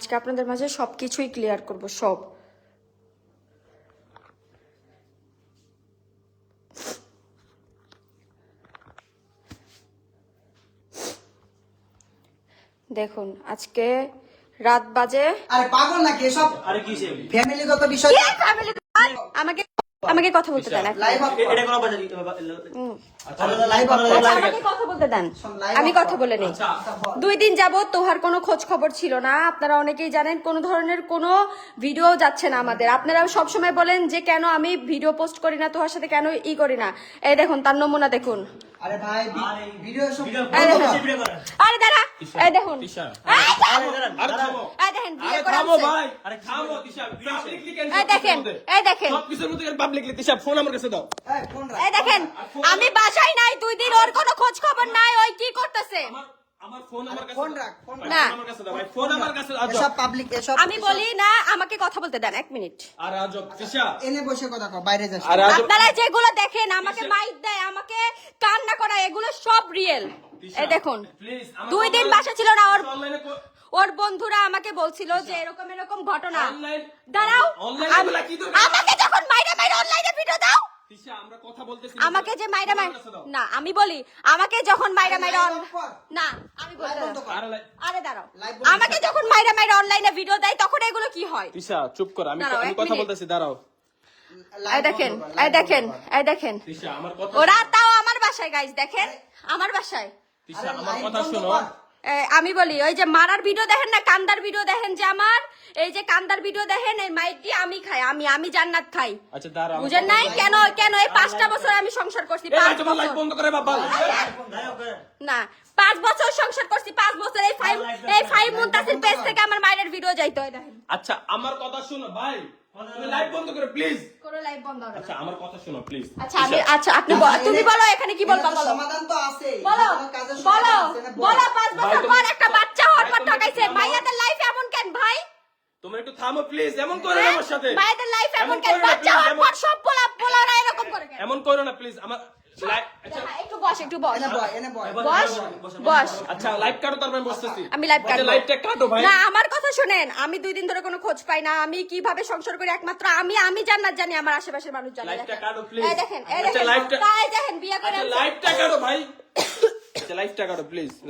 আজকে আপনাদের মাঝে সবকিছুই ক্লিয়ার করব, সব। দেখুন আজকে রাত বাজে, আরে পাগল নাকি এসব? আরে কিসে ফ্যামিলিগত বিষয়। আমাকে আমাকে কথা বলতে দেন, লাইভ আপ এটা কোন বাজার আচ্ছা লাইভ আপ আমাকে কথা বলতে দেন, আমি কথা বলে নেই। 2 দিন যাবত তোহার কোনো খোঁজ খবর ছিল না। আপনারা অনেকেই জানেন কোন ধরনের কোনো ভিডিও যাচ্ছে না আমাদের। আপনারা সবসময় বলেন যে কেন আমি ভিডিও পোস্ট করি না, তোহার সাথে কেন ই করি না। এই দেখুন তার নমুনা দেখুন। আরে ভাই ভিডিও সব আরে দাঁড়া, এই দেখুন, আরে থামো এই দেখেন বিয়ে আরে করে থামো আনছে। ভাই আরে থামো তিশা পাবলিকলি কেন এই দেখেন, এই দেখেন, সব কিছুর মধ্যে পাবলিকলি তিশা ফোন আমার কাছে দাও এই ফোন রাখ। এই দেখেন, আমি বাসায় নাই 2 দিন, ওর কোনো খোঁজ খবর নাই, ওই কি করতেছে। আমার ফোন আমার কাছে ফোন রাখ, ফোন ভাই, না। ফোন আমার কাছে দাও ভাই ফোন আমার কাছে দাও এসব পাবলিক এসব আমি বলি না, আমাকে কথা বলতে দেন 1 মিনিট। আর আজব তিশা এনে বসে কথা কও, বাইরে যাস আর আজব আপনারা যেগুলো দেখেন, আমাকে মাইক দেয়, আমাকে কান্না করায়, এগুলো সব রিয়েল। এই দেখুন, প্লিজ 2 দিন বাসা ছিল না, অনলাইনে ওর বন্ধুরা আমাকে বলছিল যে এরকম এরকম ঘটনা। অনলাইন দাঁড়াও, অনলাইনে বলা কি দরকার? আমাকে যখন মাইরা মাইরা অনলাইনে ভিডিও দাও, তিশা আমরা কথা বলতেছি আমাকে যে মাইরা ফোন আমার মাইরা, কাছে দাও। না আমি বলি, আমাকে যখন মাইরা মাইরা লাইভ অফ কর। না আমি বলি লাইভ বন্ধ কর। আরে দাঁড়াও, লাইভ বন্ধ আমাকে যখন মাইরা মাইরা অনলাইনে ভিডিও দেয় তখন এগুলো কি হয়? তিশা চুপ কর আমি দাঁড়াও, আমি এক কথা মিনিট। বলতেছি দাঁড়াও লাইভ এই দেখেন, বন্ধ কর, এই লাইভ দেখেন, বন্ধ কর। এই দেখেন, তিশা আমার কথা ওরা তাও আমার বাসায়, গাইস দেখেন আমার বাসায়। তিশা আরে আমার লাইভ কথা বন্ধ শোনো কর। আমি বলি, ওই যে মারার ভিডিও দেখেন না, কান্দার ভিডিও দেখেন যে আমার, এই যে কান্দার ভিডিও দেখেন, এই মাইকটি আমি খাই, আমি জান্নাত খাই। আচ্ছা দাঁড়াও বুঝেন নাই কেন কেন এই 5টা বছর আমি সংসার করছি, এই ভাই 5 তোমার লাইভ বছর বন্ধ করে বাবা না 5 বছর সংসার করছি, 5 বছর এই ফাইভ মুনতাসির পেজ থেকে আমার মায়ের ভিডিও যাইতো। হয় দেখেন, আচ্ছা আমার কথা শোনো ভাই তুমি লাইভ বন্ধ করো প্লিজ কোনো লাইভ বন্ধ হবে না। আচ্ছা আমার কথা শোনো প্লিজ আচ্ছা আপনি তুমি বলো এখানে কি বলবা, এর তো বলো সমাধান তো আছে বলো কাজের বলো সমাধান আছে না, বলো 5 ভাই, বছর তুমি- পর একটা বাচ্চা হওয়ার পর ভাই, তুমি ঠকাইছে। থামো। মাইয়াদের লাইফ এমন কেন ভাই? তুমি একটু থামো প্লিজ এমন করো না আমার সাথে মাইয়াদের লাইফ এমন এমন কেন? করো না, বাচ্চা please, হওয়ার এমন- পর সব পোলারা এরকম করে কেন? এমন করো না প্লিজ আমার আচ্ছা দেখা, একটু বস এনে বয় এনে বয় বস আচ্ছা লাইভ কাটো তারপর আমি বসতেছি আমি লাইভ কাটবো। লাইভটা কাটো ভাই না আমার কথা শুনেন, আমি 2 দিন ধরে কোনো খোঁজ পাই না। আমি কিভাবে সংসার করি একমাত্র আমি জান্নাত জানি, আমার আশেপাশের মানুষ জানে। লাইভটা দেখেন। কাটো প্লিজ এই দেখেন, এই আচ্ছা দেখেন, লাইভটা তাই দেখেন বিয়ে করে আচ্ছা আনছে। লাইভটা কাটো ভাই আচ্ছা লাইভটা কাটো প্লিজ